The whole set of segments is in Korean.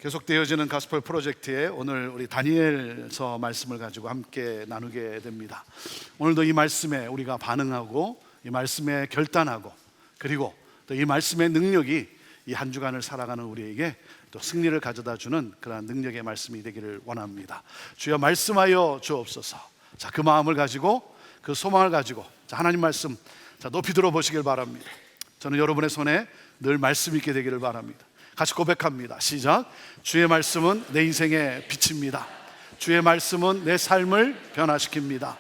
계속되어지는 가스펠 프로젝트에 오늘 우리 다니엘서 말씀을 가지고 함께 나누게 됩니다. 오늘도 이 말씀에 우리가 반응하고 이 말씀에 결단하고 그리고 또 이 말씀의 능력이 이 한 주간을 살아가는 우리에게 또 승리를 가져다 주는 그러한 능력의 말씀이 되기를 원합니다. 주여 말씀하여 주옵소서. 자, 그 마음을 가지고 그 소망을 가지고 하나님 말씀 높이 들어보시길 바랍니다. 저는 여러분의 손에 늘 말씀 있게 되기를 바랍니다. 같이 고백합니다. 시작. 주의 말씀은 내 인생의 빛입니다. 주의 말씀은 내 삶을 변화시킵니다.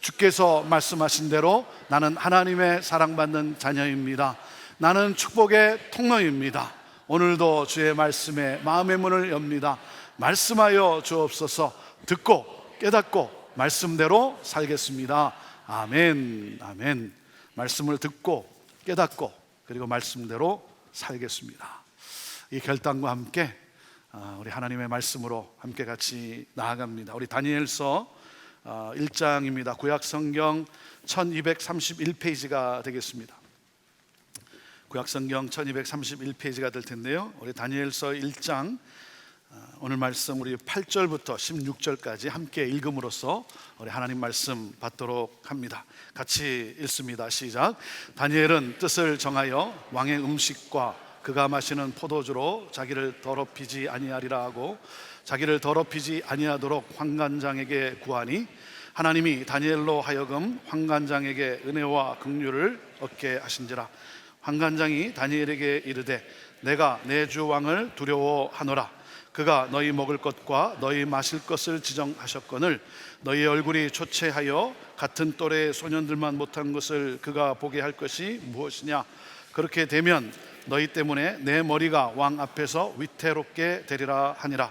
주께서 말씀하신 대로 나는 하나님의 사랑받는 자녀입니다. 나는 축복의 통로입니다. 오늘도 주의 말씀에 마음의 문을 엽니다. 말씀하여 주옵소서. 듣고 깨닫고 말씀대로 살겠습니다. 아멘. 아멘. 말씀을 듣고 깨닫고 그리고 말씀대로 살겠습니다. 이 결단과 함께 우리 하나님의 말씀으로 함께 같이 나아갑니다. 우리 다니엘서 1장입니다. 구약성경 1231페이지가 되겠습니다. 구약성경 1231페이지가 될 텐데요, 우리 다니엘서 1장 오늘 말씀 우리 8절부터 16절까지 함께 읽음으로써 우리 하나님 말씀 받도록 합니다. 같이 읽습니다. 시작. 다니엘은 뜻을 정하여 왕의 음식과 그가 마시는 포도주로 자기를 더럽히지 아니하리라 하고 자기를 더럽히지 아니하도록 환관장에게 구하니 하나님이 다니엘로 하여금 환관장에게 은혜와 긍휼을 얻게 하신지라. 환관장이 다니엘에게 이르되 내가 내 주 왕을 두려워하노라. 그가 너희 먹을 것과 너희 마실 것을 지정하셨거늘 너희 얼굴이 초췌하여 같은 또래의 소년들만 못한 것을 그가 보게 할 것이 무엇이냐. 그렇게 되면 너희 때문에 내 머리가 왕 앞에서 위태롭게 되리라 하니라.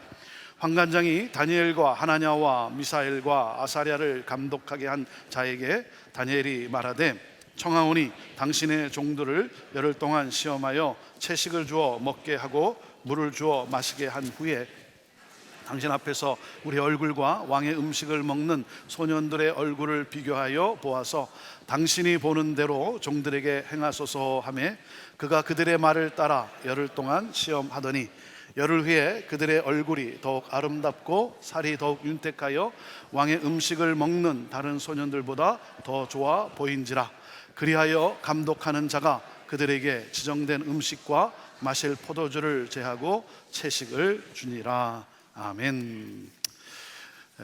환관장이 다니엘과 하나냐와 미사엘과 아사랴를 감독하게 한 자에게 다니엘이 말하되 청하오니 당신의 종들을 열흘 동안 시험하여 채식을 주어 먹게 하고 물을 주어 마시게 한 후에 당신 앞에서 우리 얼굴과 왕의 음식을 먹는 소년들의 얼굴을 비교하여 보아서 당신이 보는 대로 종들에게 행하소서 하매 그가 그들의 말을 따라 열흘 동안 시험하더니 열흘 후에 그들의 얼굴이 더욱 아름답고 살이 더욱 윤택하여 왕의 음식을 먹는 다른 소년들보다 더 좋아 보인지라. 그리하여 감독하는 자가 그들에게 지정된 음식과 마실 포도주를 제하고 채식을 주니라. 아멘.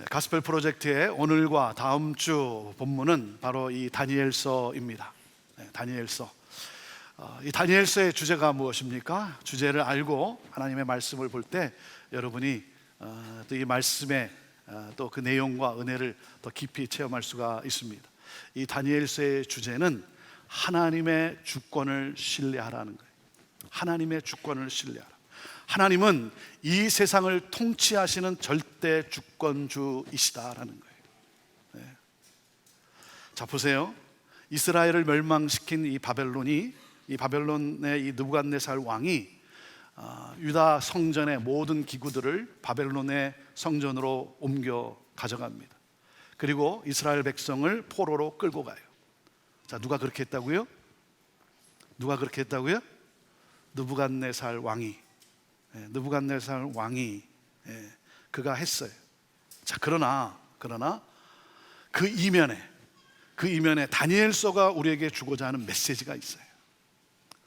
가스펠 프로젝트의 오늘과 다음 주 본문은 바로 이 다니엘서입니다. 다니엘서. 이 다니엘서의 주제가 무엇입니까? 주제를 알고 하나님의 말씀을 볼 때 여러분이 또 이 말씀의 또 그 내용과 은혜를 더 깊이 체험할 수가 있습니다. 이 다니엘서의 주제는 하나님의 주권을 신뢰하라는 거예요. 하나님의 주권을 신뢰하라. 하나님은 이 세상을 통치하시는 절대 주권주이시다라는 거예요. 자, 보세요. 이스라엘을 멸망시킨 이 바벨론의 이 느부갓네살 왕이 유다 성전의 모든 기구들을 바벨론의 성전으로 옮겨 가져갑니다. 그리고 이스라엘 백성을 포로로 끌고 가요. 자, 누가 그렇게 했다고요? 누가 그렇게 했다고요? 느부갓네살 왕이. 느부갓네살 왕이 그가 했어요. 자, 그러나 그 이면에 다니엘서가 우리에게 주고자 하는 메시지가 있어요.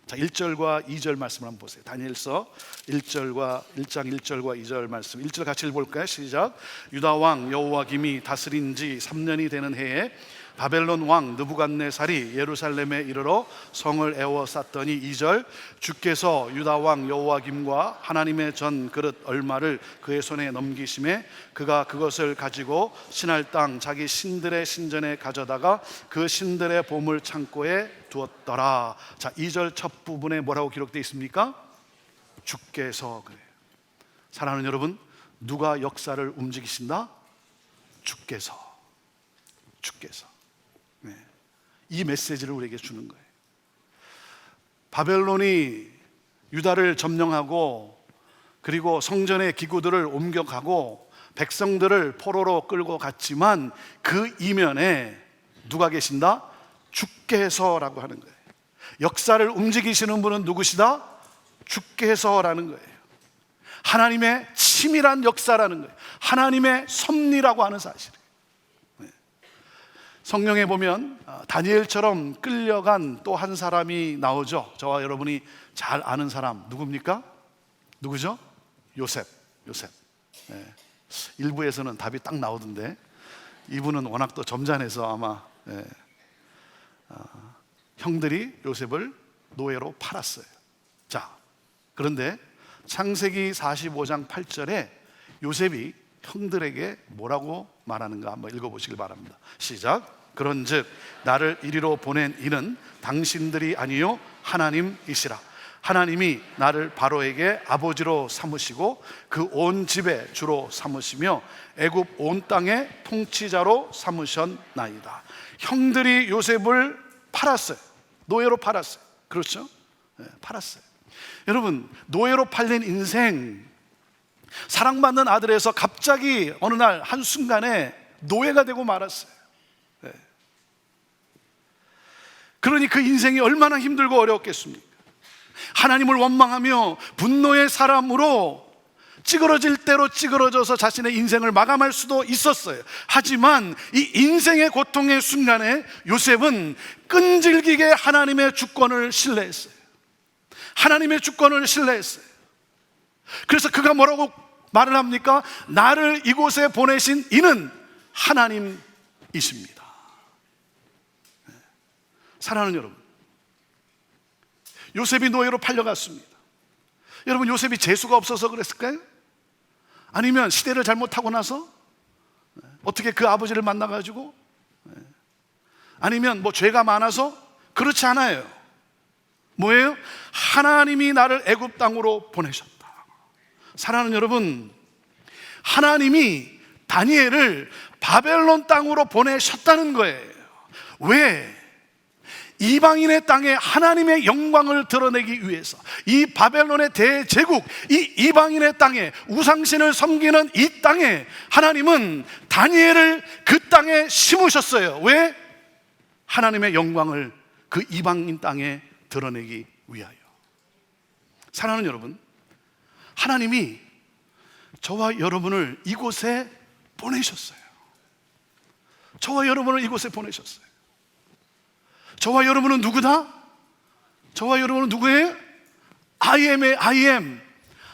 자, 1절과 2절 말씀을 한번 보세요. 다니엘서 1장 1절과 2절 말씀. 1절 같이 읽어볼까요? 시작. 유다 왕 여호와김이 다스린 지 3년이 되는 해에 바벨론 왕 느부갓네살이 예루살렘에 이르러 성을 에워쌌더니 2절. 주께서 유다 왕 여호와김과 하나님의 전 그릇 얼마를 그의 손에 넘기심에 그가 그것을 가지고 신할 땅 자기 신들의 신전에 가져다가 그 신들의 보물 창고에 두었더라. 자, 2절 첫 부분에 뭐라고 기록되어 있습니까? 주께서. 그래요. 사랑하는 여러분, 누가 역사를 움직이신다? 주께서. 네. 이 메시지를 우리에게 주는 거예요. 바벨론이 유다를 점령하고 그리고 성전의 기구들을 옮겨가고 백성들을 포로로 끌고 갔지만 그 이면에 누가 계신다? 주께서라고 하는 거예요. 역사를 움직이시는 분은 누구시다? 주께서라는 거예요. 하나님의 치밀한 역사라는 거예요. 하나님의 섭리라고 하는 사실이에요. 성경에 보면 다니엘처럼 끌려간 또 한 사람이 나오죠. 저와 여러분이 잘 아는 사람 누굽니까? 누구죠? 요셉. 네. 일부에서는 답이 딱 나오던데 이분은 워낙 또 점잖해서 아마 형들이 요셉을 노예로 팔았어요. 자, 그런데 창세기 45장 8절에 요셉이 형들에게 뭐라고 말하는가 한번 읽어보시길 바랍니다. 시작. 그런즉 나를 이리로 보낸 이는 당신들이 아니요 하나님이시라. 하나님이 나를 바로에게 아버지로 삼으시고 그 온 집의 주로 삼으시며 애굽 온 땅의 통치자로 삼으셨나이다. 형들이 요셉을 팔았어요. 노예로 팔았어요. 그렇죠? 네, 팔았어요. 여러분, 노예로 팔린 인생, 사랑받는 아들에서 갑자기 어느 날 한순간에 노예가 되고 말았어요. 네. 그러니 그 인생이 얼마나 힘들고 어려웠겠습니까? 하나님을 원망하며 분노의 사람으로 찌그러질 대로 찌그러져서 자신의 인생을 마감할 수도 있었어요. 하지만 이 인생의 고통의 순간에 요셉은 끈질기게 하나님의 주권을 신뢰했어요. 하나님의 주권을 신뢰했어요. 그래서 그가 뭐라고 말을 합니까? 나를 이곳에 보내신 이는 하나님이십니다. 사랑하는 여러분, 요셉이 노예로 팔려갔습니다. 여러분, 요셉이 재수가 없어서 그랬을까요? 아니면 시대를 잘못 타고 나서? 어떻게 그 아버지를 만나가지고? 아니면 뭐 죄가 많아서? 그렇지 않아요. 뭐예요? 하나님이 나를 애굽 땅으로 보내셨다. 사랑하는 여러분, 하나님이 다니엘을 바벨론 땅으로 보내셨다는 거예요. 왜? 이방인의 땅에 하나님의 영광을 드러내기 위해서, 이 바벨론의 대제국, 이 이방인의 땅에 우상신을 섬기는 이 땅에 하나님은 다니엘을 그 땅에 심으셨어요. 왜? 하나님의 영광을 그 이방인 땅에 드러내기 위하여. 사랑하는 여러분, 하나님이 저와 여러분을 이곳에 보내셨어요. 저와 여러분을 이곳에 보내셨어요. 저와 여러분은 누구다? 저와 여러분은 누구예요? I am의 I am.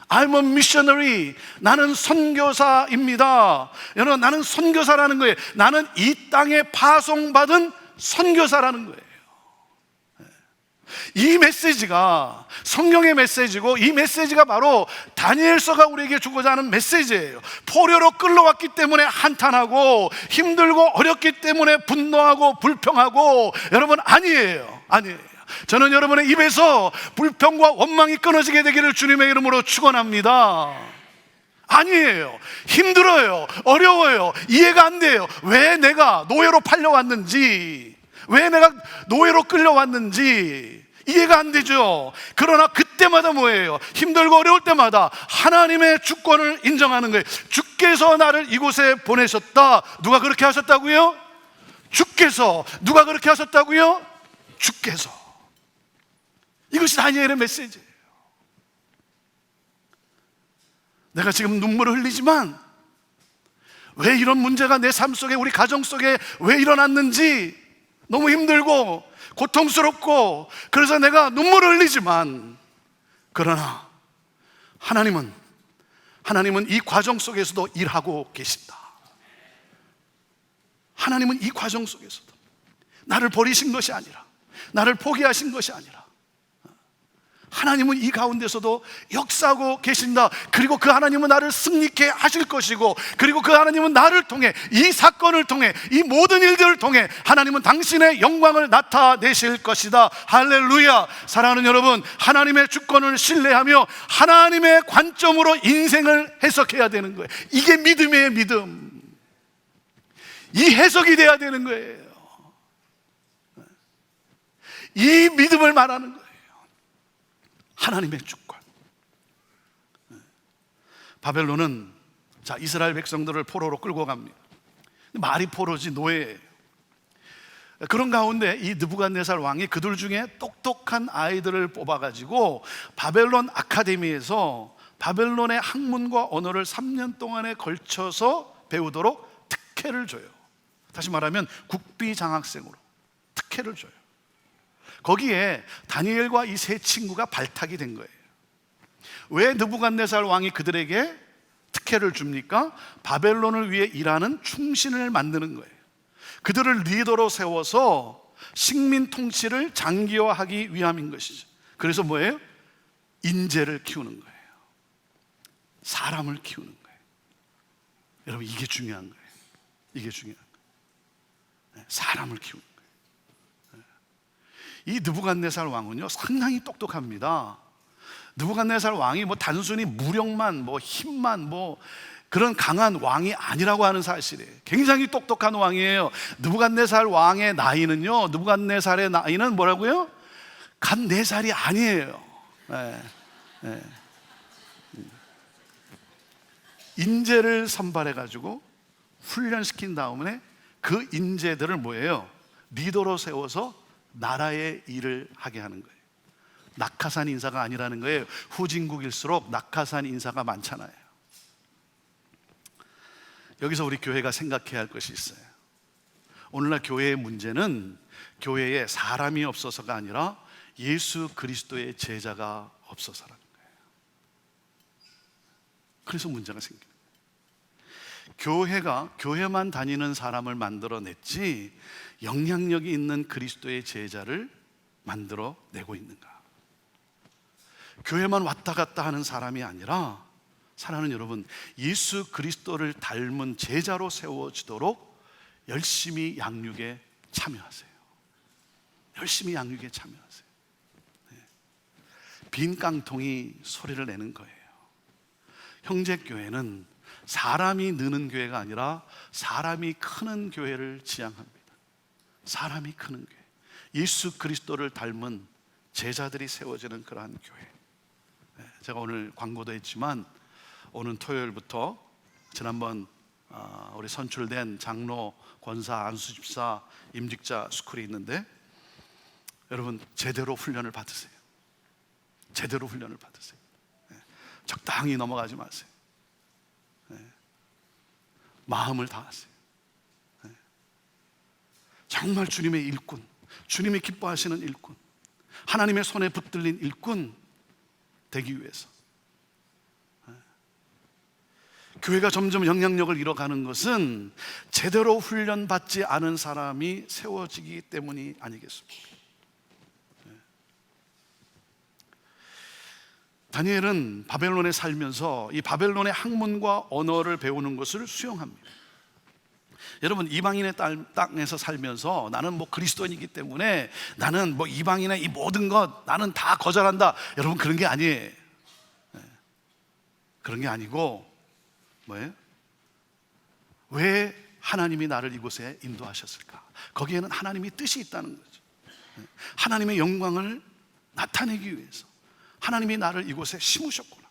I'm a missionary. 나는 선교사입니다. 여러분, 나는 선교사라는 거예요. 나는 이 땅에 파송받은 선교사라는 거예요. 이 메시지가 성경의 메시지고, 이 메시지가 바로 다니엘서가 우리에게 주고자 하는 메시지예요. 포로로 끌려왔기 때문에 한탄하고 힘들고 어렵기 때문에 분노하고 불평하고, 여러분, 아니에요. 저는 여러분의 입에서 불평과 원망이 끊어지게 되기를 주님의 이름으로 축원합니다. 아니에요. 힘들어요. 어려워요. 이해가 안 돼요. 왜 내가 노예로 팔려왔는지, 왜 내가 노예로 끌려왔는지 이해가 안 되죠. 그러나 그때마다 뭐예요? 힘들고 어려울 때마다 하나님의 주권을 인정하는 거예요. 주께서 나를 이곳에 보내셨다. 누가 그렇게 하셨다고요? 주께서. 누가 그렇게 하셨다고요? 주께서. 이것이 다니엘의 메시지예요. 내가 지금 눈물을 흘리지만 왜 이런 문제가 내 삶 속에, 우리 가정 속에 왜 일어났는지 너무 힘들고 고통스럽고, 그래서 내가 눈물을 흘리지만, 그러나 하나님은 이 과정 속에서도 일하고 계신다. 하나님은 이 과정 속에서도 나를 버리신 것이 아니라, 나를 포기하신 것이 아니라, 하나님은 이 가운데서도 역사하고 계신다. 그리고 그 하나님은 나를 승리케 하실 것이고, 그리고 그 하나님은 나를 통해, 이 사건을 통해, 이 모든 일들을 통해 하나님은 당신의 영광을 나타내실 것이다. 할렐루야. 사랑하는 여러분, 하나님의 주권을 신뢰하며 하나님의 관점으로 인생을 해석해야 되는 거예요. 이게 믿음이에요. 믿음. 이 해석이 돼야 되는 거예요. 이 믿음을 말하는 거예요. 하나님의 주권. 바벨론은 이스라엘 백성들을 포로로 끌고 갑니다. 말이 포로지 노예예요. 그런 가운데 이 느부갓네살 왕이 그들 중에 똑똑한 아이들을 뽑아가지고 바벨론 아카데미에서 바벨론의 학문과 언어를 3년 동안에 걸쳐서 배우도록 특혜를 줘요. 다시 말하면 국비장학생으로 특혜를 줘요. 거기에 다니엘과 이 세 친구가 발탁이 된 거예요. 왜 느부갓네살 왕이 그들에게 특혜를 줍니까? 바벨론을 위해 일하는 충신을 만드는 거예요. 그들을 리더로 세워서 식민 통치를 장기화하기 위함인 것이죠. 그래서 뭐예요? 인재를 키우는 거예요. 사람을 키우는 거예요. 여러분, 이게 중요한 거예요. 이게 중요한 거예요. 사람을 키우는 거예요. 이 느부갓네살 왕은요, 상당히 똑똑합니다. 느부갓네살 왕이 단순히 무력만, 힘만, 그런 강한 왕이 아니라고 하는 사실이에요. 굉장히 똑똑한 왕이에요. 느부갓네살 왕의 나이는요, 느부갓네살의 나이는 뭐라고요? 갓 4살이 아니에요. 인재를 선발해가지고 훈련시킨 다음에 그 인재들을 뭐예요? 리더로 세워서 나라의 일을 하게 하는 거예요. 낙하산 인사가 아니라는 거예요. 후진국일수록 낙하산 인사가 많잖아요. 여기서 우리 교회가 생각해야 할 것이 있어요. 오늘날 교회의 문제는 교회에 사람이 없어서가 아니라 예수 그리스도의 제자가 없어서라는 거예요. 그래서 문제가 생깁니다. 교회가 교회만 다니는 사람을 만들어냈지 영향력이 있는 그리스도의 제자를 만들어내고 있는가? 교회만 왔다 갔다 하는 사람이 아니라, 사랑하는 여러분, 예수 그리스도를 닮은 제자로 세워지도록 열심히 양육에 참여하세요. 열심히 양육에 참여하세요. 빈 깡통이 소리를 내는 거예요. 형제교회는 사람이 느는 교회가 아니라 사람이 크는 교회를 지향합니다. 사람이 크는 교회, 예수 그리스도를 닮은 제자들이 세워지는 그러한 교회. 제가 오늘 광고도 했지만 오는 토요일부터 지난번 우리 선출된 장로, 권사, 안수집사, 임직자 스쿨이 있는데, 여러분 제대로 훈련을 받으세요. 제대로 훈련을 받으세요. 적당히 넘어가지 마세요. 마음을 다하세요. 정말 주님의 일꾼, 주님이 기뻐하시는 일꾼, 하나님의 손에 붙들린 일꾼 되기 위해서. 교회가 점점 영향력을 잃어가는 것은 제대로 훈련받지 않은 사람이 세워지기 때문이 아니겠습니까? 다니엘은 바벨론에 살면서 이 바벨론의 학문과 언어를 배우는 것을 수용합니다. 여러분, 이방인의 땅에서 살면서 나는 그리스도인이기 때문에 나는 이방인의 이 모든 것 나는 다 거절한다, 여러분 그런 게 아니에요. 그런 게 아니고 뭐예요? 왜 하나님이 나를 이곳에 인도하셨을까? 거기에는 하나님의 뜻이 있다는 거죠. 하나님의 영광을 나타내기 위해서 하나님이 나를 이곳에 심으셨구나.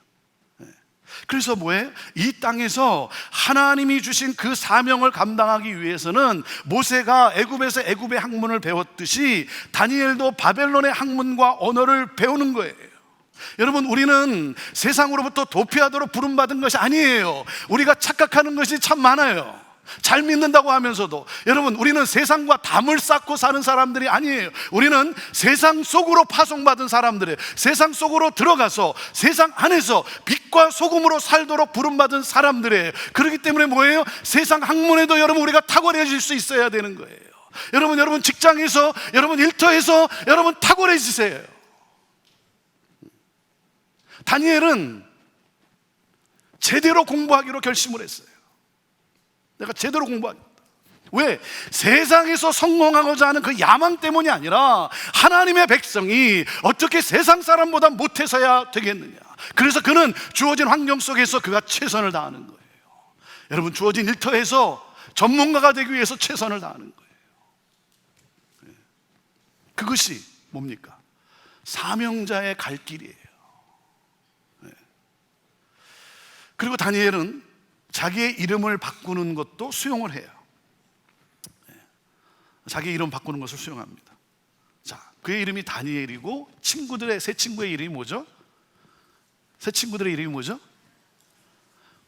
그래서 뭐예요? 이 땅에서 하나님이 주신 그 사명을 감당하기 위해서는 모세가 애굽에서 애굽의 학문을 배웠듯이 다니엘도 바벨론의 학문과 언어를 배우는 거예요. 여러분, 우리는 세상으로부터 도피하도록 부름받은 것이 아니에요. 우리가 착각하는 것이 참 많아요. 잘 믿는다고 하면서도, 여러분, 우리는 세상과 담을 쌓고 사는 사람들이 아니에요. 우리는 세상 속으로 파송받은 사람들이에요. 세상 속으로 들어가서 세상 안에서 빛과 소금으로 살도록 부름받은 사람들이에요. 그렇기 때문에 뭐예요? 세상 학문에도 여러분 우리가 탁월해질 수 있어야 되는 거예요. 여러분 직장에서, 여러분 일터에서 여러분 탁월해지세요. 다니엘은 제대로 공부하기로 결심을 했어요. 내가 제대로 공부하겠다. 왜? 세상에서 성공하고자 하는 그 야망 때문이 아니라 하나님의 백성이 어떻게 세상 사람보다 못해서야 되겠느냐. 그래서 그는 주어진 환경 속에서 그가 최선을 다하는 거예요. 여러분, 주어진 일터에서 전문가가 되기 위해서 최선을 다하는 거예요. 그것이 뭡니까? 사명자의 갈 길이에요. 그리고 다니엘은 자기의 이름을 바꾸는 것도 수용을 해요. 자기 이름 바꾸는 것을 수용합니다. 자, 그의 이름이 다니엘이고 세 친구의 이름이 뭐죠? 세 친구들의 이름이 뭐죠?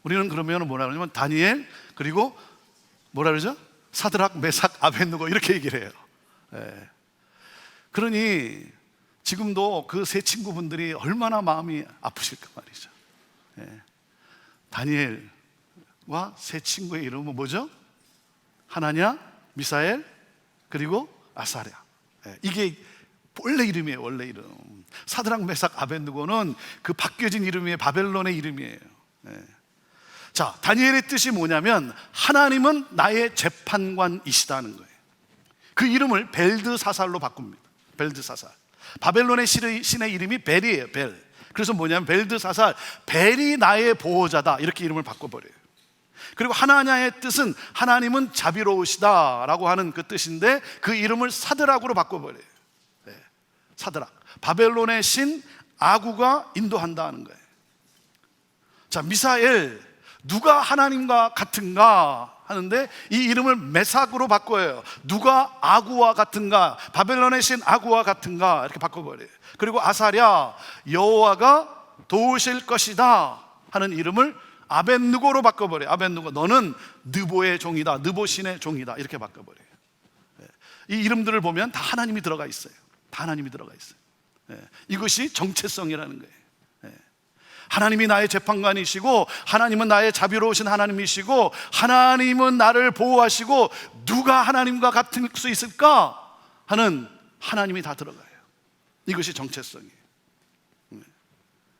우리는 그러면 뭐라 그러냐면 다니엘, 그리고 뭐라 그러죠? 사드락, 메삭, 아벳느고 이렇게 얘기를 해요. 예. 그러니 지금도 그 세 친구분들이 얼마나 마음이 아프실까 말이죠. 예. 다니엘과 세 친구의 이름은 뭐죠? 하나냐, 미사엘, 그리고 아사랴. 예. 이게 원래 이름이에요. 원래 이름. 사드락, 메삭, 아벳느고는 그 바뀌어진 이름이에요. 바벨론의 이름이에요. 예. 자, 다니엘의 뜻이 뭐냐면 하나님은 나의 재판관이시다는 거예요. 그 이름을 벨드사살로 바꿉니다. 벨드사살. 바벨론의 신의 이름이 벨이에요. 벨. 그래서 뭐냐면 벨드사살, 벨이 나의 보호자다, 이렇게 이름을 바꿔버려요. 그리고 하나냐의 뜻은 하나님은 자비로우시다 라고 하는 그 뜻인데 그 이름을 사드락으로 바꿔버려요. 네. 사드락. 바벨론의 신 아구가 인도한다는 거예요. 자, 미사엘, 누가 하나님과 같은가 하는데 이 이름을 메삭으로 바꿔요. 누가 아구와 같은가, 바벨론의 신 아구와 같은가, 이렇게 바꿔버려요. 그리고 아사랴, 여호와가 도우실 것이다 하는 이름을 아벳느고로 바꿔버려요. 아벳느고, 너는 느보의 종이다, 느보 신의 종이다, 이렇게 바꿔버려요. 이 이름들을 보면 다 하나님이 들어가 있어요. 다 하나님이 들어가 있어요. 이것이 정체성이라는 거예요. 하나님이 나의 재판관이시고 하나님은 나의 자비로우신 하나님이시고 하나님은 나를 보호하시고 누가 하나님과 같을 수 있을까 하는 하나님이 다 들어가요. 이것이 정체성이에요.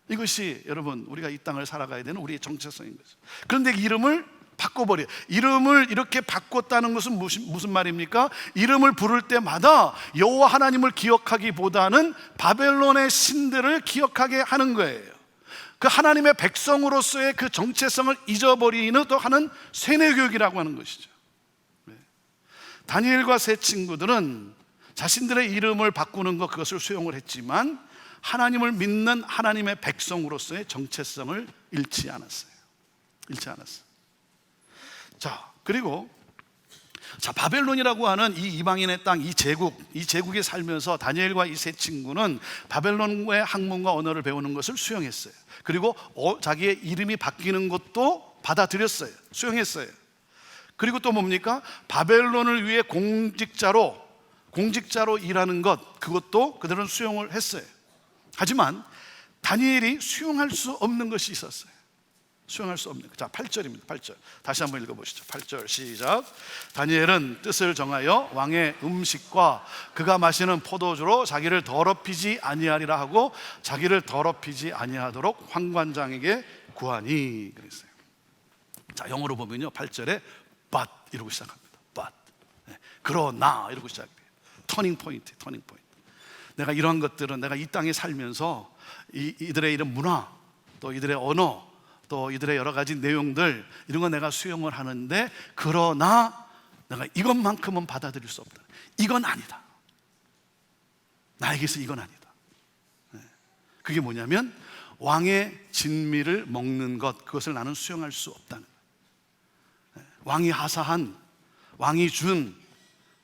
이것이 여러분 우리가 이 땅을 살아가야 되는 우리의 정체성인 거죠. 그런데 이름을 바꿔버려요. 이름을 이렇게 바꿨다는 것은 무슨 말입니까? 이름을 부를 때마다 여호와 하나님을 기억하기보다는 바벨론의 신들을 기억하게 하는 거예요. 그 하나님의 백성으로서의 그 정체성을 잊어버리는 또 하는 세뇌교육이라고 하는 것이죠. 다니엘과 세 친구들은 자신들의 이름을 바꾸는 것, 그것을 수용을 했지만 하나님을 믿는 하나님의 백성으로서의 정체성을 잃지 않았어요. 자, 그리고 바벨론이라고 하는 이 이방인의 땅, 이 제국에 살면서 다니엘과 이 세 친구는 바벨론의 학문과 언어를 배우는 것을 수용했어요. 그리고 자기의 이름이 바뀌는 것도 받아들였어요. 수용했어요. 그리고 또 뭡니까? 바벨론을 위해 공직자로 일하는 것, 그것도 그들은 수용을 했어요. 하지만 다니엘이 수용할 수 없는 것이 있었어요. 수용할 수 없는 것. 자, 8절입니다. 8절. 다시 한번 읽어보시죠. 8절 시작. 다니엘은 뜻을 정하여 왕의 음식과 그가 마시는 포도주로 자기를 더럽히지 아니하리라 하고 자기를 더럽히지 아니하도록 황관장에게 구하니 그랬어요. 자, 영어로 보면요, 8절에 but 이러고 시작합니다. but. 그러나 이러고 시작해요. 터닝 포인트. 내가 이러한 것들은 내가 이 땅에 살면서 이들의 이런 문화, 또 이들의 언어, 또 이들의 여러 가지 내용들, 이런 거 내가 수용을 하는데 그러나 내가 이것만큼은 받아들일 수 없다. 이건 아니다. 나에게서 이건 아니다. 그게 뭐냐면 왕의 진미를 먹는 것, 그것을 나는 수용할 수 없다는 거예요. 왕이 하사한, 왕이 준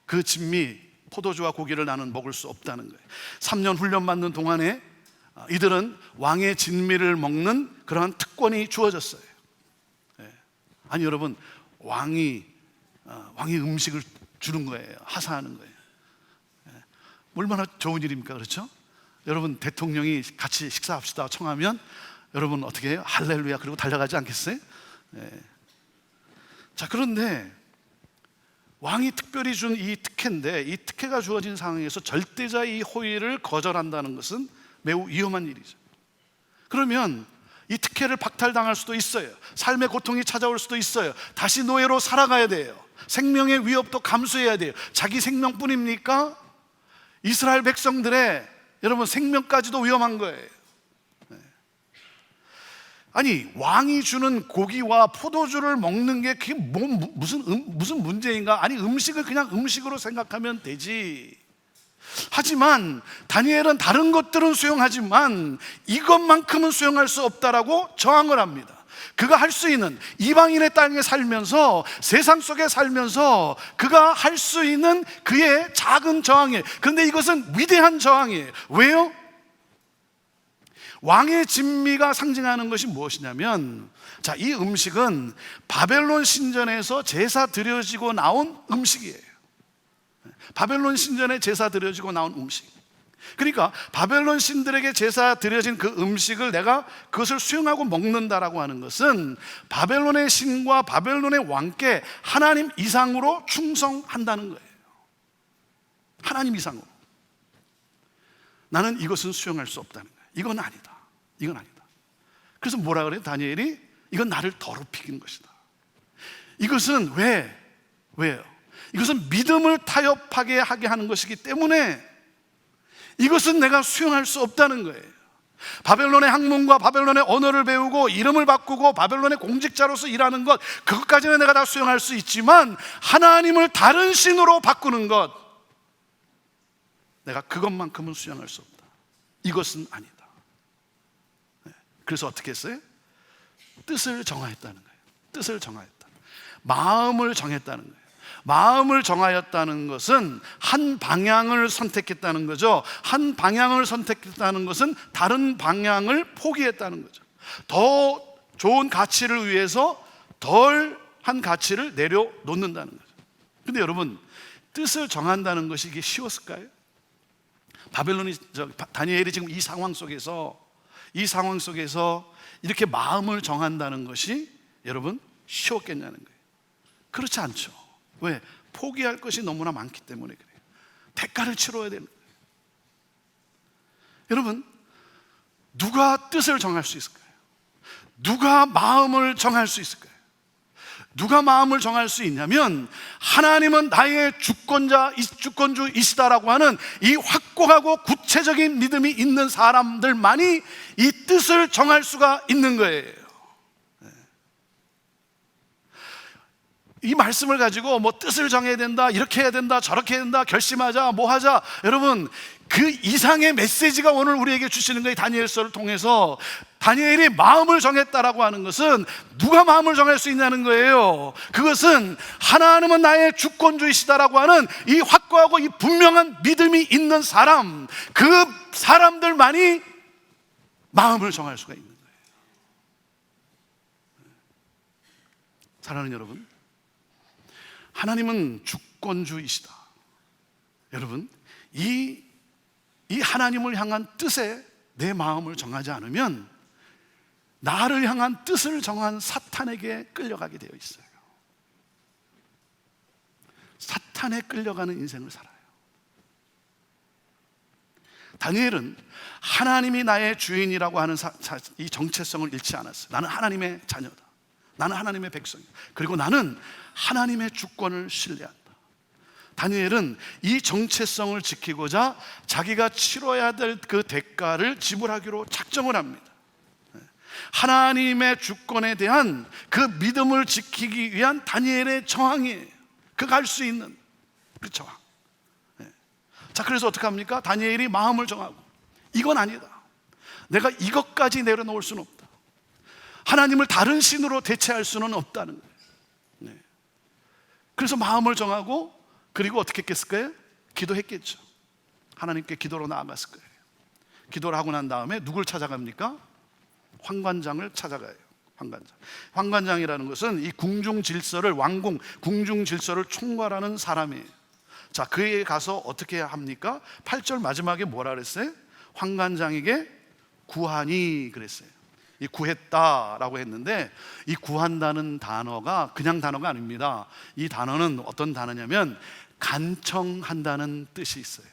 그 진미, 포도주와 고기를 나는 먹을 수 없다는 거예요. 3년 훈련받는 동안에 이들은 왕의 진미를 먹는 그러한 특권이 주어졌어요. 아니 여러분, 왕이 음식을 주는 거예요. 하사하는 거예요. 얼마나 좋은 일입니까? 그렇죠? 여러분, 대통령이 같이 식사합시다 청하면 여러분 어떻게 해요? 할렐루야 그리고 달려가지 않겠어요? 자, 그런데 왕이 특별히 준 이 특혜인데 이 특혜가 주어진 상황에서 절대자의 이 호의를 거절한다는 것은 매우 위험한 일이죠. 그러면 이 특혜를 박탈당할 수도 있어요. 삶의 고통이 찾아올 수도 있어요. 다시 노예로 살아가야 돼요. 생명의 위협도 감수해야 돼요. 자기 생명뿐입니까? 이스라엘 백성들의 여러분 생명까지도 위험한 거예요. 아니, 왕이 주는 고기와 포도주를 먹는 게 그게 무슨 문제인가? 아니, 음식을 그냥 음식으로 생각하면 되지. 하지만 다니엘은 다른 것들은 수용하지만 이것만큼은 수용할 수 없다라고 저항을 합니다. 그가 할 수 있는, 이방인의 땅에 살면서, 세상 속에 살면서 그가 할 수 있는 그의 작은 저항이에요. 그런데 이것은 위대한 저항이에요. 왜요? 왕의 진미가 상징하는 것이 무엇이냐면, 자, 이 음식은 바벨론 신전에서 제사 드려지고 나온 음식이에요. 바벨론 신전에 제사 드려지고 나온 음식. 그러니까 바벨론 신들에게 제사 드려진 그 음식을 내가 그것을 수용하고 먹는다라고 하는 것은 바벨론의 신과 바벨론의 왕께 하나님 이상으로 충성한다는 거예요. 하나님 이상으로. 나는 이것은 수용할 수 없다는 거예요. 이건 아니다. 이건 아니다. 그래서 뭐라 그래요? 다니엘이 이건 나를 더럽히는 것이다. 이것은 왜요? 이것은 믿음을 타협하게 하게 하는 것이기 때문에 이것은 내가 수용할 수 없다는 거예요. 바벨론의 학문과 바벨론의 언어를 배우고 이름을 바꾸고 바벨론의 공직자로서 일하는 것, 그것까지는 내가 다 수용할 수 있지만 하나님을 다른 신으로 바꾸는 것, 내가 그것만큼은 수용할 수 없다. 이것은 아니다. 그래서 어떻게 했어요? 뜻을 정하였다는 거예요. 뜻을 정하였다. 마음을 정했다는 거예요. 마음을 정하였다는 것은 한 방향을 선택했다는 거죠. 한 방향을 선택했다는 것은 다른 방향을 포기했다는 거죠. 더 좋은 가치를 위해서 덜한 가치를 내려놓는다는 거죠. 근데 여러분, 뜻을 정한다는 것이 이게 쉬웠을까요? 다니엘이 지금 이 상황 속에서 이렇게 마음을 정한다는 것이 여러분 쉬웠겠냐는 거예요. 그렇지 않죠. 왜? 포기할 것이 너무나 많기 때문에 그래요. 대가를 치러야 되는 거예요. 여러분, 누가 뜻을 정할 수 있을까요? 누가 마음을 정할 수 있을까요? 누가 마음을 정할 수 있냐면 하나님은 나의 주권주이시다라고 하는 이 확고하고 구체적인 믿음이 있는 사람들만이 이 뜻을 정할 수가 있는 거예요. 이 말씀을 가지고 뭐 뜻을 정해야 된다, 이렇게 해야 된다, 저렇게 해야 된다, 결심하자, 뭐 하자. 여러분, 그 이상의 메시지가 오늘 우리에게 주시는 거예요. 다니엘서를 통해서 다니엘이 마음을 정했다라고 하는 것은 누가 마음을 정할 수 있냐는 거예요. 그것은 하나님은 나의 주권주이시다라고 하는 이 확고하고 이 분명한 믿음이 있는 사람, 그 사람들만이 마음을 정할 수가 있는 거예요. 사랑하는 여러분, 하나님은 주권주이시다. 여러분, 이 하나님을 향한 뜻에 내 마음을 정하지 않으면 나를 향한 뜻을 정한 사탄에게 끌려가게 되어 있어요. 사탄에 끌려가는 인생을 살아요. 다니엘은 하나님이 나의 주인이라고 하는 이 정체성을 잃지 않았어요. 나는 하나님의 자녀다. 나는 하나님의 백성이다. 그리고 나는 하나님의 주권을 신뢰한다. 다니엘은 이 정체성을 지키고자 자기가 치러야 될 그 대가를 지불하기로 작정을 합니다. 하나님의 주권에 대한 그 믿음을 지키기 위한 다니엘의 저항이에요. 그가 할 수 있는 그 저항. 자, 그래서 어떻게 합니까? 다니엘이 마음을 정하고 이건 아니다. 내가 이것까지 내려놓을 수는 없다. 하나님을 다른 신으로 대체할 수는 없다는 거예요. 그래서 마음을 정하고, 그리고 어떻게 했겠을까요? 기도했겠죠. 하나님께 기도로 나아갔을 거예요. 기도를 하고 난 다음에 누굴 찾아갑니까? 환관장을 찾아가요. 환관장이라는 것은 이 궁중 질서를, 왕궁 궁중 질서를 총괄하는 사람이에요. 자, 그에게 가서 어떻게 합니까? 8절 마지막에 뭐라 그랬어요? 환관장에게 구하니 그랬어요. 이 구했다라고 했는데, 이 구한다는 단어가 그냥 단어가 아닙니다. 이 단어는 어떤 단어냐면 간청한다는 뜻이 있어요.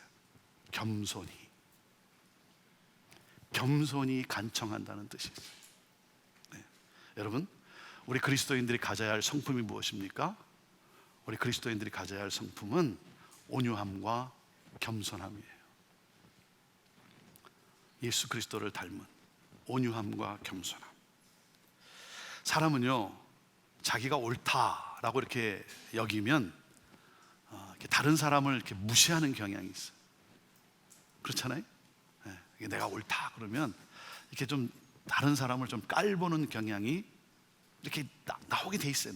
겸손히 간청한다는 뜻이 있어요. 네. 여러분, 우리 그리스도인들이 가져야 할 성품이 무엇입니까? 우리 그리스도인들이 가져야 할 성품은 온유함과 겸손함이에요. 예수 그리스도를 닮은 온유함과 겸손함. 사람은요, 자기가 옳다라고 이렇게 여기면 다른 사람을 이렇게 무시하는 경향이 있어요. 그렇잖아요? 네, 내가 옳다 그러면 이렇게 좀 다른 사람을 좀 깔보는 경향이 이렇게 나오게 돼 있어요.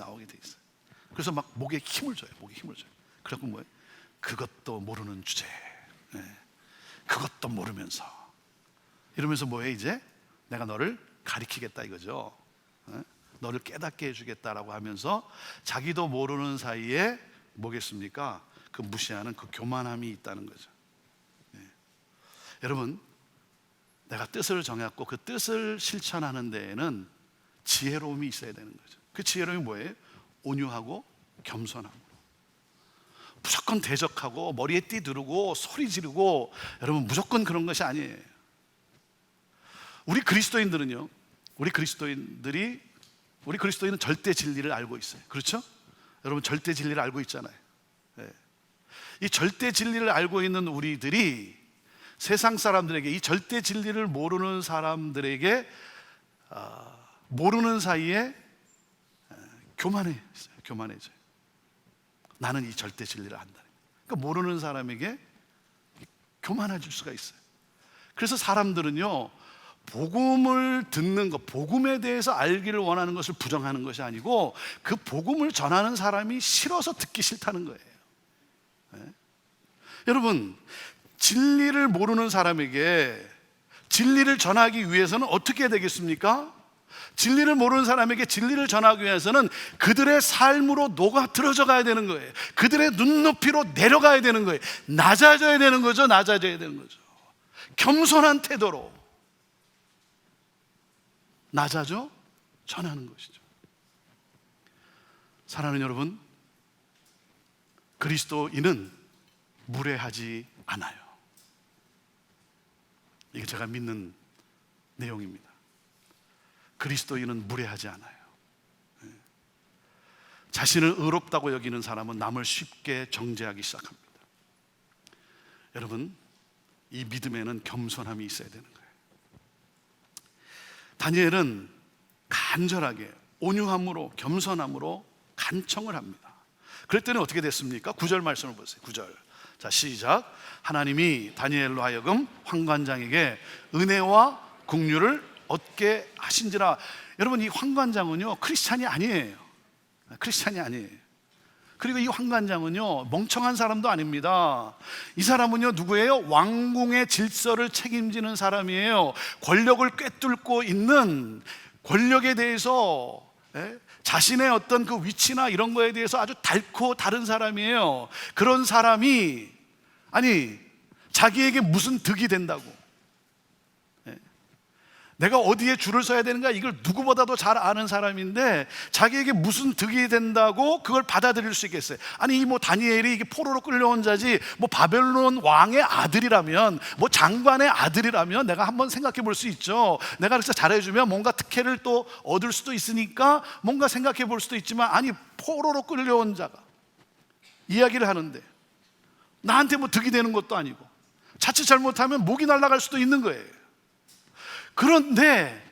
그래서 막 목에 힘을 줘요. 그래갖고 뭐예요? 그것도 모르는 주제. 네. 그것도 모르면서 이러면서 뭐예요? 이제 내가 너를 가리키겠다 이거죠. 너를 깨닫게 해주겠다라고 하면서 자기도 모르는 사이에 뭐겠습니까? 그 무시하는 그 교만함이 있다는 거죠. 여러분, 내가 뜻을 정했고 그 뜻을 실천하는 데에는 지혜로움이 있어야 되는 거죠. 그 지혜로움이 뭐예요? 온유하고 겸손하고, 무조건 대적하고 머리에 띠 두르고 소리 지르고, 여러분 무조건 그런 것이 아니에요. 우리 그리스도인은 절대 진리를 알고 있어요. 그렇죠? 여러분 절대 진리를 알고 있잖아요. 이 절대 진리를 알고 있는 우리들이 세상 사람들에게, 이 절대 진리를 모르는 사람들에게 모르는 사이에 교만해져요. 나는 이 절대 진리를 안다. 그러니까 모르는 사람에게 교만해질 수가 있어요. 그래서 사람들은요, 복음을 듣는 것, 복음에 대해서 알기를 원하는 것을 부정하는 것이 아니고 그 복음을 전하는 사람이 싫어서 듣기 싫다는 거예요. 여러분, 진리를 모르는 사람에게 진리를 전하기 위해서는 어떻게 되겠습니까? 진리를 모르는 사람에게 진리를 전하기 위해서는 그들의 삶으로 녹아 들어져 가야 되는 거예요. 그들의 눈높이로 내려가야 되는 거예요. 낮아져야 되는 거죠. 겸손한 태도로 낮아져 전하는 것이죠. 사랑하는 여러분, 그리스도인은 무례하지 않아요. 이게 제가 믿는 내용입니다. 그리스도인은 무례하지 않아요. 자신을 의롭다고 여기는 사람은 남을 쉽게 정죄하기 시작합니다. 여러분, 이 믿음에는 겸손함이 있어야 되는 거예요. 다니엘은 간절하게 온유함으로 겸손함으로 간청을 합니다. 그랬더니 어떻게 됐습니까? 9절 말씀을 보세요. 9절. 자, 시작. 하나님이 다니엘로 하여금 환관장에게 은혜와 긍휼을 얻게 하신지라. 여러분, 이 환관장은요 크리스찬이 아니에요. 그리고 이 환관장은요 멍청한 사람도 아닙니다. 이 사람은요 누구예요? 왕궁의 질서를 책임지는 사람이에요. 권력을 꿰뚫고 있는, 권력에 대해서 자신의 어떤 그 위치나 이런 거에 대해서 아주 닳고 다른 사람이에요. 그런 사람이 자기에게 무슨 득이 된다고, 내가 어디에 줄을 서야 되는가 이걸 누구보다도 잘 아는 사람인데 자기에게 무슨 득이 된다고 그걸 받아들일 수 있겠어요? 이 다니엘이 이게 포로로 끌려온 자지 바벨론 왕의 아들이라면, 장관의 아들이라면 내가 한번 생각해 볼 수 있죠. 내가 그래서 잘해주면 뭔가 특혜를 또 얻을 수도 있으니까 뭔가 생각해 볼 수도 있지만, 포로로 끌려온 자가 이야기를 하는데 나한테 득이 되는 것도 아니고 자칫 잘못하면 목이 날아갈 수도 있는 거예요. 그런데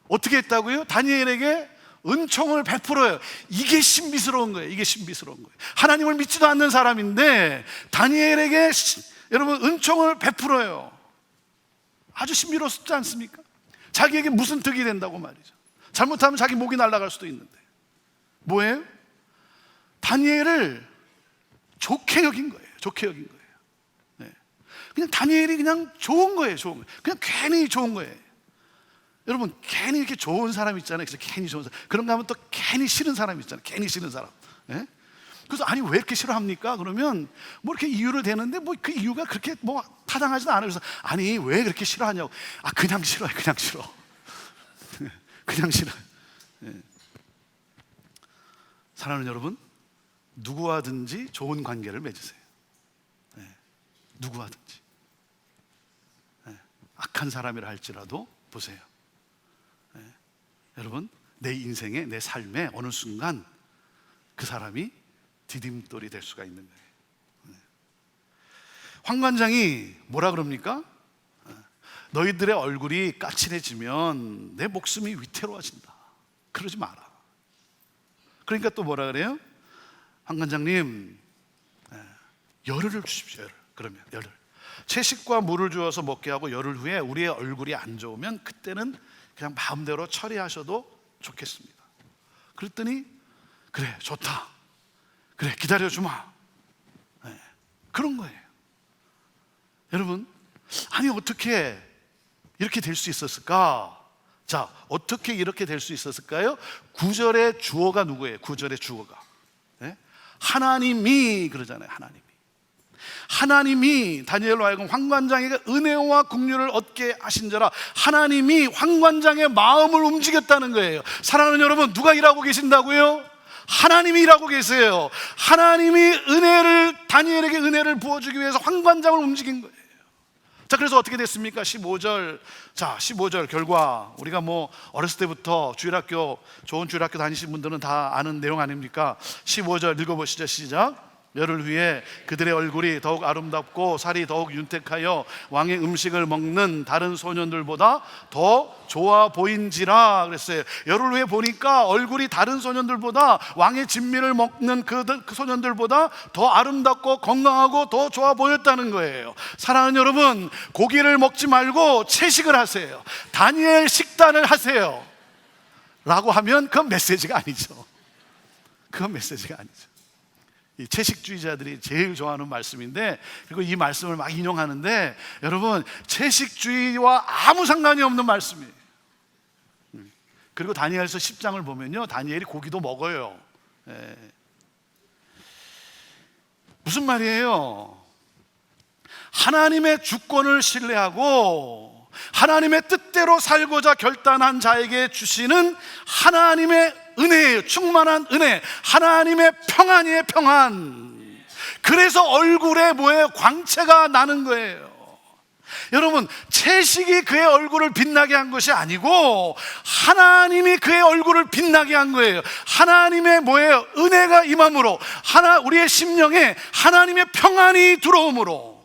어떻게 했다고요? 다니엘에게 은총을 베풀어요. 이게 신비스러운 거예요. 하나님을 믿지도 않는 사람인데 다니엘에게 여러분 은총을 베풀어요. 아주 신비롭지 않습니까? 자기에게 무슨 득이 된다고 말이죠. 잘못하면 자기 목이 날아갈 수도 있는데 뭐예요? 다니엘을 좋게 여긴 거예요. 그냥 다니엘이 그냥 좋은 거예요. 그냥 괜히 좋은 거예요. 여러분, 괜히 이렇게 좋은 사람 있잖아요. 그래서 괜히 좋은 사람. 그런가 하면 또 괜히 싫은 사람 있잖아요. 그래서 왜 이렇게 싫어합니까? 그러면 이렇게 이유를 대는데 그 이유가 그렇게 타당하지도 않아요. 그래서 왜 그렇게 싫어하냐고. 그냥 싫어요. 그냥 싫어. 사랑하는 여러분, 누구와든지 좋은 관계를 맺으세요. 누구와든지. 악한 사람이라 할지라도 보세요. 여러분, 내 인생에, 내 삶에 어느 순간 그 사람이 디딤돌이 될 수가 있는 거예요. 환관장이 뭐라 그럽니까? 너희들의 얼굴이 까칠해지면 내 목숨이 위태로워진다. 그러지 마라. 그러니까 또 뭐라 그래요? 환관장님, 열흘을 주십시오. 그러면 열흘. 채식과 물을 주어서 먹게 하고 열흘 후에 우리의 얼굴이 안 좋으면 그때는 그냥 마음대로 처리하셔도 좋겠습니다. 그랬더니 그래, 좋다. 그래, 기다려주마. 그런 거예요. 여러분, 어떻게 이렇게 될 수 있었을까? 자, 어떻게 이렇게 될 수 있었을까요? 9절의 주어가 누구예요? 9절의 주어가 하나님이 그러잖아요. 하나님이 다니엘로 하여금 환관장에게 은혜와 긍휼을 얻게 하신 자라. 하나님이 환관장의 마음을 움직였다는 거예요. 사랑하는 여러분, 누가 일하고 계신다고요? 하나님이 일하고 계세요. 하나님이 다니엘에게 은혜를 부어주기 위해서 환관장을 움직인 거예요. 자, 그래서 어떻게 됐습니까? 15절. 자, 15절 결과, 우리가 어렸을 때부터 좋은 주일학교 다니신 분들은 다 아는 내용 아닙니까? 15절 읽어보시죠. 시작. 열을 위해 그들의 얼굴이 더욱 아름답고 살이 더욱 윤택하여 왕의 음식을 먹는 다른 소년들보다 더 좋아 보인지라 그랬어요. 열을 위해 보니까 얼굴이 다른 소년들보다, 왕의 진미를 먹는 그 소년들보다 더 아름답고 건강하고 더 좋아 보였다는 거예요. 사랑하는 여러분, 고기를 먹지 말고 채식을 하세요. 다니엘 식단을 하세요 라고 하면 그건 메시지가 아니죠. 이 채식주의자들이 제일 좋아하는 말씀인데, 그리고 이 말씀을 막 인용하는데, 여러분, 채식주의와 아무 상관이 없는 말씀이에요. 그리고 다니엘서 10장을 보면요, 다니엘이 고기도 먹어요. 무슨 말이에요? 하나님의 주권을 신뢰하고 하나님의 뜻대로 살고자 결단한 자에게 주시는 하나님의 은혜예요. 충만한 은혜, 하나님의 평안이에요. 평안. 그래서 얼굴에 광채가 나는 거예요. 여러분, 채식이 그의 얼굴을 빛나게 한 것이 아니고 하나님이 그의 얼굴을 빛나게 한 거예요. 하나님의 은혜가 임함으로, 우리의 심령에 하나님의 평안이 들어옴으로,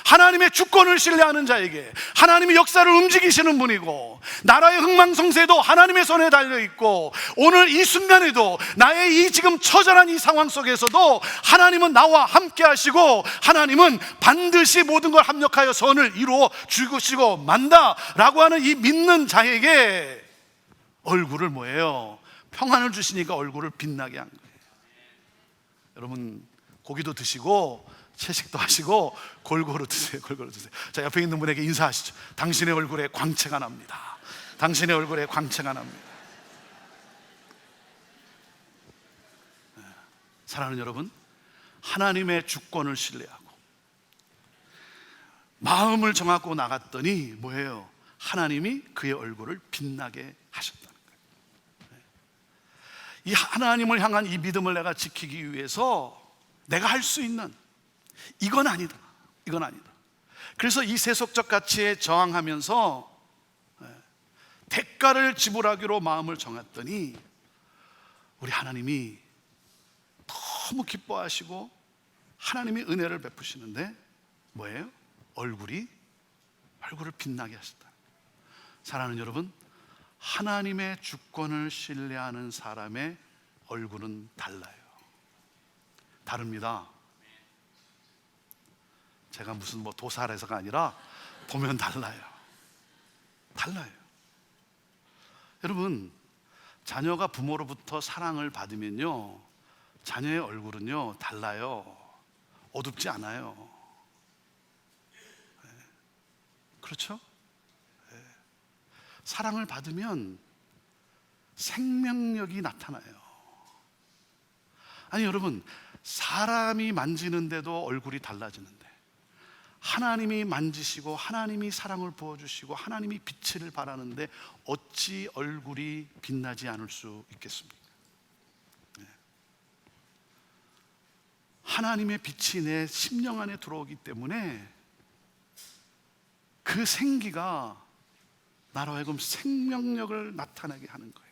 하나님의 주권을 신뢰하는 자에게 하나님의 역사를 움직이시는 분이고, 나라의 흥망성쇠도 하나님의 손에 달려있고, 오늘 이 순간에도 나의 이 지금 처절한 이 상황 속에서도 하나님은 나와 함께 하시고, 하나님은 반드시 모든 걸 합력하여 선을 이루어 주시고 만다 라고 하는 이 믿는 자에게 얼굴을 평안을 주시니까 얼굴을 빛나게 한 거예요. 여러분, 고기도 드시고 채식도 하시고 골고루 드세요. 자, 옆에 있는 분에게 인사하시죠. 당신의 얼굴에 광채가 납니다. 당신의 얼굴에 광채가 납니다. 사랑하는 여러분, 하나님의 주권을 신뢰하고 마음을 정하고 나갔더니 하나님이 그의 얼굴을 빛나게 하셨다는 거예요. 이 하나님을 향한 이 믿음을 내가 지키기 위해서 내가 할 수 있는, 이건 아니다. 그래서 이 세속적 가치에 저항하면서 대가를 지불하기로 마음을 정했더니 우리 하나님이 너무 기뻐하시고 하나님이 은혜를 베푸시는데 얼굴을 빛나게 하셨다. 사랑하는 여러분, 하나님의 주권을 신뢰하는 사람의 얼굴은 다릅니다. 제가 무슨 도살해서가 아니라 보면 달라요. 여러분, 자녀가 부모로부터 사랑을 받으면요, 자녀의 얼굴은요 달라요. 어둡지 않아요. 그렇죠? 사랑을 받으면 생명력이 나타나요. 아니 여러분, 사람이 만지는데도 얼굴이 달라지는데 하나님이 만지시고 하나님이 사랑을 부어주시고 하나님이 빛을 발하는데 어찌 얼굴이 빛나지 않을 수 있겠습니까? 하나님의 빛이 내 심령 안에 들어오기 때문에 그 생기가 나로 하여금 생명력을 나타내게 하는 거예요.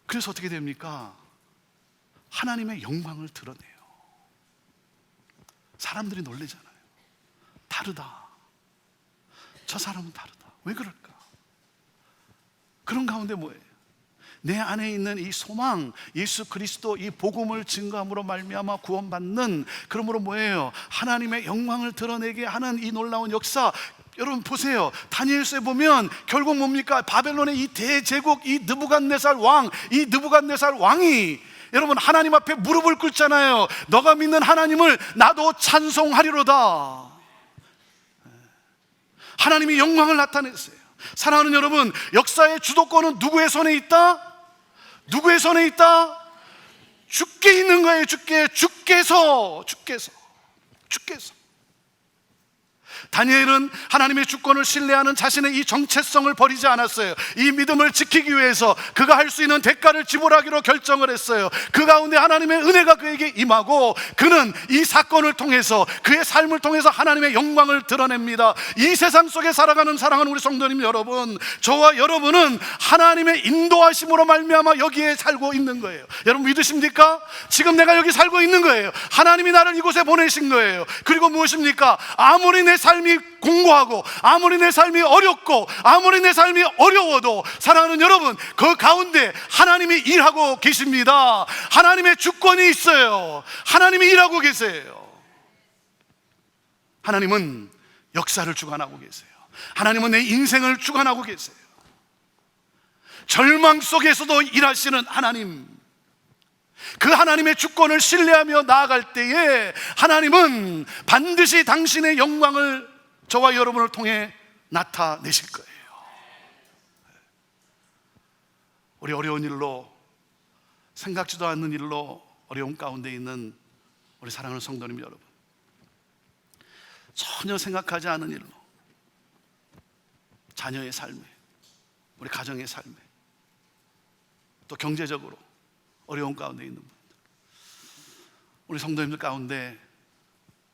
그래서 어떻게 됩니까? 하나님의 영광을 드러내요. 사람들이 놀라잖아요. 다르다. 저 사람은 다르다. 왜 그럴까? 그런 가운데 뭐예요? 내 안에 있는 이 소망, 예수 그리스도 이 복음을 증거함으로 말미암아 구원받는, 그러므로 뭐예요? 하나님의 영광을 드러내게 하는 이 놀라운 역사. 여러분 보세요. 다니엘서에 보면 결국 뭡니까? 바벨론의 이 대제국, 이 느부갓네살 왕이 여러분 하나님 앞에 무릎을 꿇잖아요. 너가 믿는 하나님을 나도 찬송하리로다. 하나님이 영광을 나타냈어요. 사랑하는 여러분, 역사의 주도권은 누구의 손에 있다? 누구의 손에 있다? 주께 있는 거예요. 주께서. 다니엘은 하나님의 주권을 신뢰하는 자신의 이 정체성을 버리지 않았어요. 이 믿음을 지키기 위해서 그가 할 수 있는 대가를 지불하기로 결정을 했어요. 그 가운데 하나님의 은혜가 그에게 임하고 그는 이 사건을 통해서, 그의 삶을 통해서 하나님의 영광을 드러냅니다. 이 세상 속에 살아가는 사랑하는 우리 성도님 여러분, 저와 여러분은 하나님의 인도하심으로 말미암아 여기에 살고 있는 거예요. 여러분 믿으십니까? 지금 내가 여기 살고 있는 거예요. 하나님이 나를 이곳에 보내신 거예요. 그리고 무엇입니까? 아무리 내 삶이 공고하고, 아무리 내 삶이 어렵고, 아무리 내 삶이 어려워도 사랑하는 여러분, 그 가운데 하나님이 일하고 계십니다. 하나님의 주권이 있어요. 하나님이 일하고 계세요. 하나님은 역사를 주관하고 계세요. 하나님은 내 인생을 주관하고 계세요. 절망 속에서도 일하시는 하나님, 그 하나님의 주권을 신뢰하며 나아갈 때에 하나님은 반드시 당신의 영광을 저와 여러분을 통해 나타내실 거예요. 우리 어려운 일로, 생각지도 않는 일로 어려움 가운데 있는 우리 사랑하는 성도님 여러분, 전혀 생각하지 않은 일로 자녀의 삶에, 우리 가정의 삶에, 또 경제적으로 어려운 가운데 있는 분들, 우리 성도님들 가운데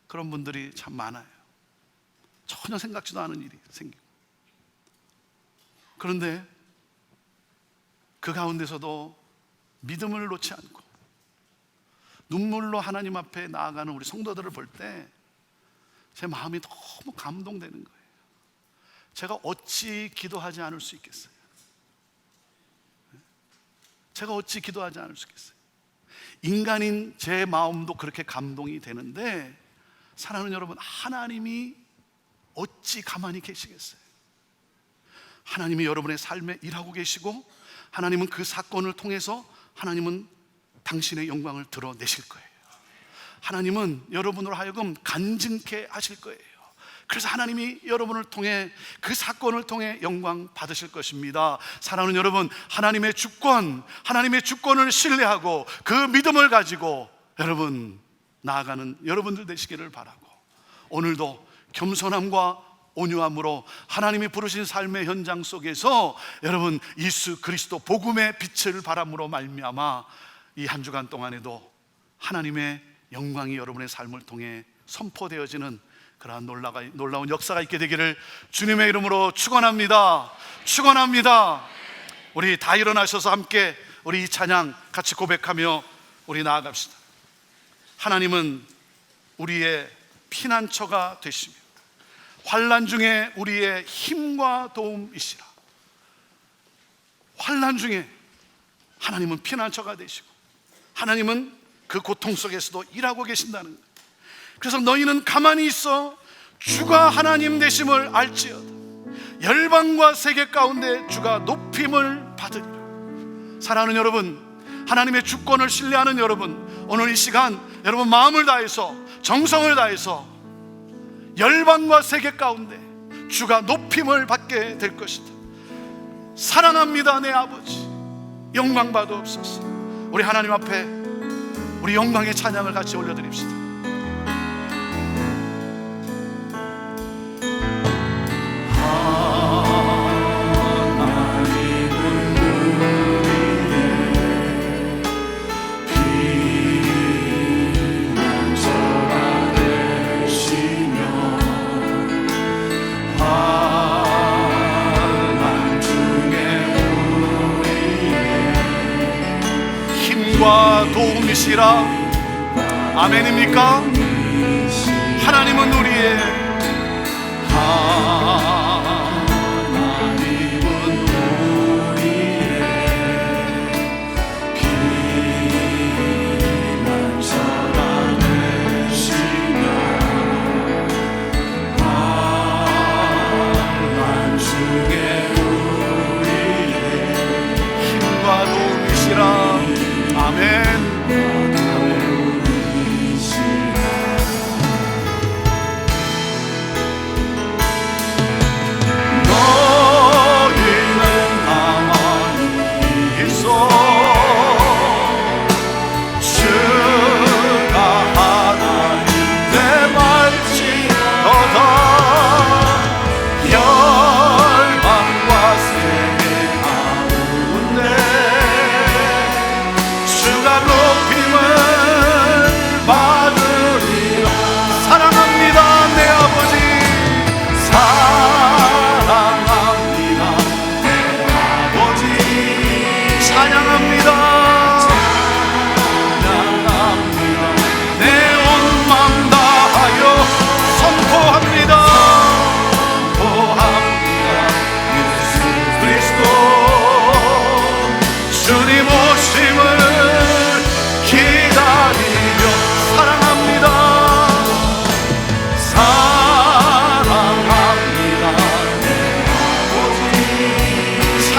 그런 분들이 참 많아요. 전혀 생각지도 않은 일이 생기고, 그런데 그 가운데서도 믿음을 놓지 않고 눈물로 하나님 앞에 나아가는 우리 성도들을 볼 때 제 마음이 너무 감동되는 거예요. 제가 어찌 기도하지 않을 수 있겠어요? 제가 어찌 기도하지 않을 수 있겠어요? 인간인 제 마음도 그렇게 감동이 되는데, 사랑하는 여러분, 하나님이 어찌 가만히 계시겠어요? 하나님이 여러분의 삶에 일하고 계시고, 하나님은 그 사건을 통해서 하나님은 당신의 영광을 드러내실 거예요. 하나님은 여러분으로 하여금 간증케 하실 거예요. 그래서 하나님이 여러분을 통해, 그 사건을 통해 영광 받으실 것입니다. 사랑하는 여러분, 하나님의 주권, 하나님의 주권을 신뢰하고 그 믿음을 가지고 여러분 나아가는 여러분들 되시기를 바라고, 오늘도 겸손함과 온유함으로 하나님이 부르신 삶의 현장 속에서 여러분 예수 그리스도 복음의 빛을 바람으로 말미암아 이 한 주간 동안에도 하나님의 영광이 여러분의 삶을 통해 선포되어지는 그러한 놀라운 역사가 있게 되기를 주님의 이름으로 축원합니다. 축원합니다. 우리 다 일어나셔서 함께 우리 이 찬양 같이 고백하며 우리 나아갑시다. 하나님은 우리의 피난처가 되시며 환난 중에 우리의 힘과 도움이시라. 환난 중에 하나님은 피난처가 되시고, 하나님은 그 고통 속에서도 일하고 계신다는 거예요. 그래서 너희는 가만히 있어 주가 하나님 되심을 알지어다. 열방과 세계 가운데 주가 높임을 받으리라. 사랑하는 여러분, 하나님의 주권을 신뢰하는 여러분, 오늘 이 시간 여러분 마음을 다해서, 정성을 다해서 열방과 세계 가운데 주가 높임을 받게 될 것이다. 사랑합니다 내 아버지, 영광 받으옵소서. 우리 하나님 앞에 우리 영광의 찬양을 같이 올려드립시다. 도움이시라. 아멘입니까? 하나님은 우리의 피난처가 되시며 환난 중에 우리의 힘과 도움이시라. 아멘.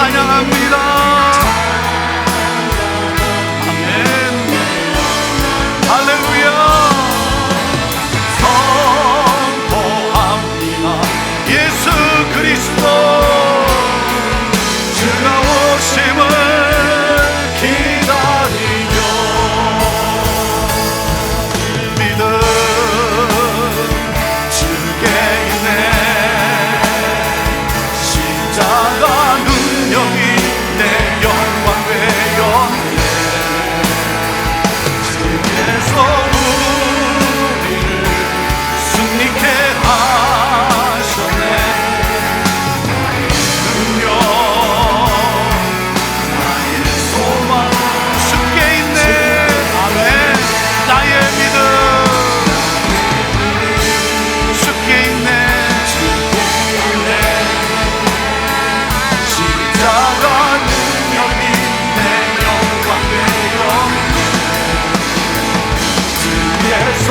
찬양합니다. 아멘. 할렐루야. 선포합니다. 예수 그리스도 주가 오심을 기다리며 믿음 주께 있네. 십자가 능력이 내 영광 되었네. 주께서 우리를 승리케 하셨네. 능력 나의 소망 주께 있네. 아멘. 나의 믿음 주께 있네. 십자가 능력이 내 영광 되었네. 주께서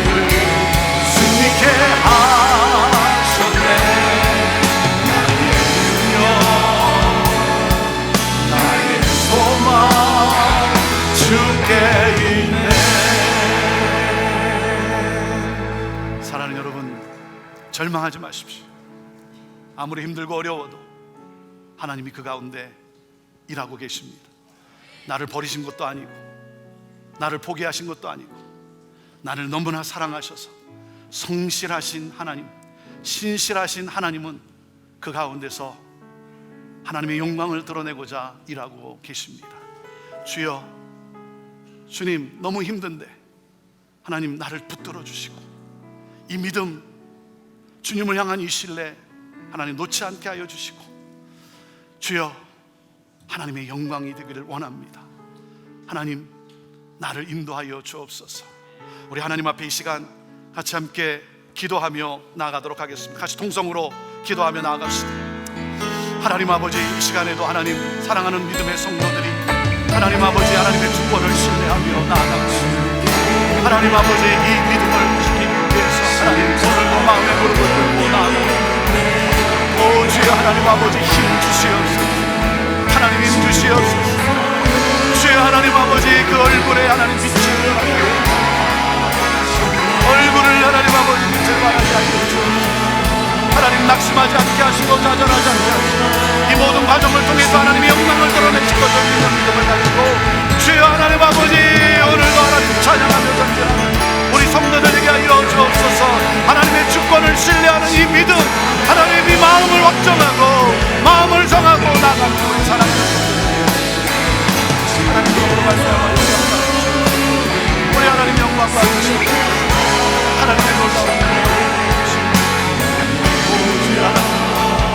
우리를 승리케 하셨네. 나의 소망 주께 있네. 사랑하는 여러분, 절망하지 마십시오. 아무리 힘들고 어려워도 하나님이 그 가운데 일하고 계십니다. 나를 버리신 것도 아니고 나를 포기하신 것도 아니고 나를 너무나 사랑하셔서 성실하신 하나님, 신실하신 하나님은 그 가운데서 하나님의 영광을 드러내고자 일하고 계십니다. 주여, 주님 너무 힘든데 하나님 나를 붙들어 주시고 이 믿음, 주님을 향한 이 신뢰 하나님 놓지 않게 하여 주시고, 주여 하나님의 영광이 되기를 원합니다. 하나님 나를 인도하여 주옵소서. 우리 하나님 앞에 이 시간 같이 함께 기도하며 나아가도록 하겠습니다. 같이 통성으로 기도하며 나아갑시다. 하나님 아버지, 이 시간에도 하나님 사랑하는 믿음의 성도들이 하나님 아버지 하나님의 주권을 신뢰하며 나아갑시다. 하나님 아버지 이 믿음을 지키기 위해서 하나님 오늘도 마음의 무릎을 꿇고 나아갑니다. 오 주여 하나님 아버지 힘 주시옵소서. 하나님 힘 주시옵소서. 주여 하나님 아버지 그 얼굴에 하나님 빛을 하여 얼굴을 하나님 아버지 빛을 발하게 하여 주옵소서. 하나님 낙심하지 않게 하시고 좌절하지 않게 하시고 이 모든 과정을 통해서 하나님의 영광을 드러내실 것을 믿음을 가지고 주여 하나님 아버지 오늘도 하나님 찬양하며 전진하는 우리 성도들에게 하여 주옵소서. 하나님의 주권을 신뢰하는 이 믿음, 하나님의 마음을 확정하고 마음을 정하고 나가는 우리 사랑하는 하나님 이름으로 말씀하여 주옵소서. 우리 하나님 영광 받으시고 하나님의 놀라운 은혜를 주시고 오 주여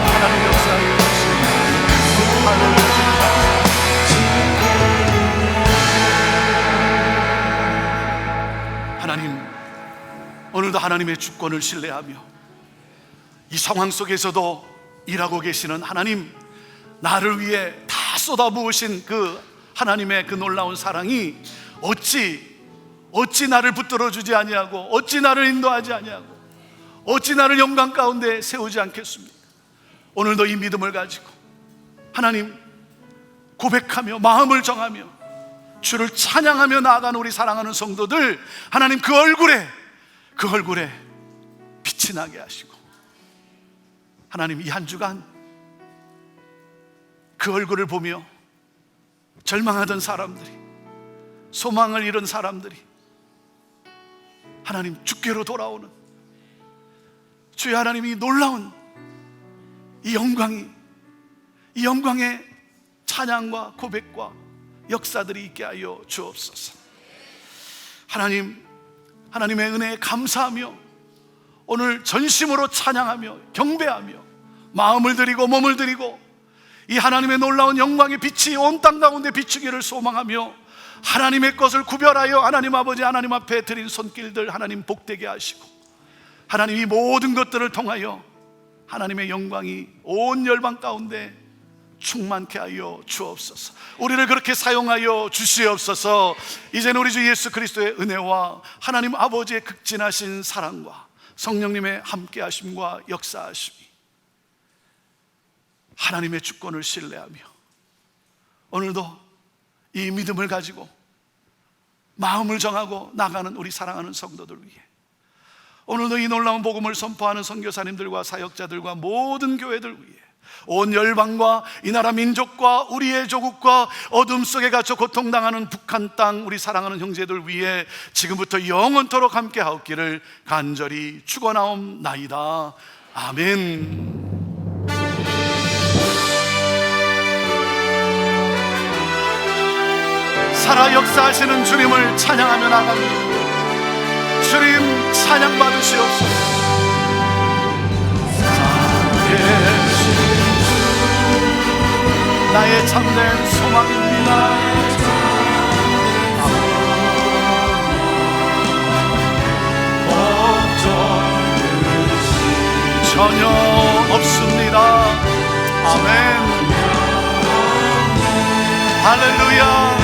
하나님 역사하여 주시고 할렐루야. 하나님 오늘도 하나님의 주권을 신뢰하며 이 상황 속에서도 일하고 계시는 하나님, 나를 위해 다 쏟아부으신 그 하나님의 그 놀라운 사랑이 어찌 나를 붙들어주지 아니하고 어찌 나를 인도하지 아니하고 어찌 나를 영광 가운데 세우지 않겠습니까? 오늘도 이 믿음을 가지고 하나님 고백하며 마음을 정하며 주를 찬양하며 나아가는 우리 사랑하는 성도들, 하나님 그 얼굴에 빛이 나게 하시고 하나님 이 한 주간 그 얼굴을 보며 절망하던 사람들이, 소망을 잃은 사람들이 하나님 주께로 돌아오는 주의 하나님이 놀라운 이 영광의 찬양과 고백과 역사들이 있게 하여 주옵소서. 하나님의 은혜에 감사하며 오늘 전심으로 찬양하며 경배하며 마음을 드리고 몸을 드리고 이 하나님의 놀라운 영광의 빛이 온 땅 가운데 비추기를 소망하며 하나님의 것을 구별하여 하나님 아버지 하나님 앞에 드린 손길들 하나님 복되게 하시고 하나님 이 모든 것들을 통하여 하나님의 영광이 온 열방 가운데 충만케 하여 주옵소서. 우리를 그렇게 사용하여 주시옵소서. 이제는 우리 주 예수 그리스도의 은혜와 하나님 아버지의 극진하신 사랑과 성령님의 함께 하심과 역사하심이 하나님의 주권을 신뢰하며 오늘도 이 믿음을 가지고 마음을 정하고 나가는 우리 사랑하는 성도들 위해, 오늘도 이 놀라운 복음을 선포하는 선교사님들과 사역자들과 모든 교회들 위해, 온 열방과 이 나라 민족과 우리의 조국과 어둠 속에 갇혀 고통당하는 북한 땅 우리 사랑하는 형제들 위해 지금부터 영원토록 함께하옵기를 간절히 축원하옵나이다. 아멘. 살아 역사하시는 주님을 찬양하며 나갑니다. 주님 찬양 받으시옵소서. 나의 참된 소망입니다. 전혀 없습니다. 아멘. 할렐루야.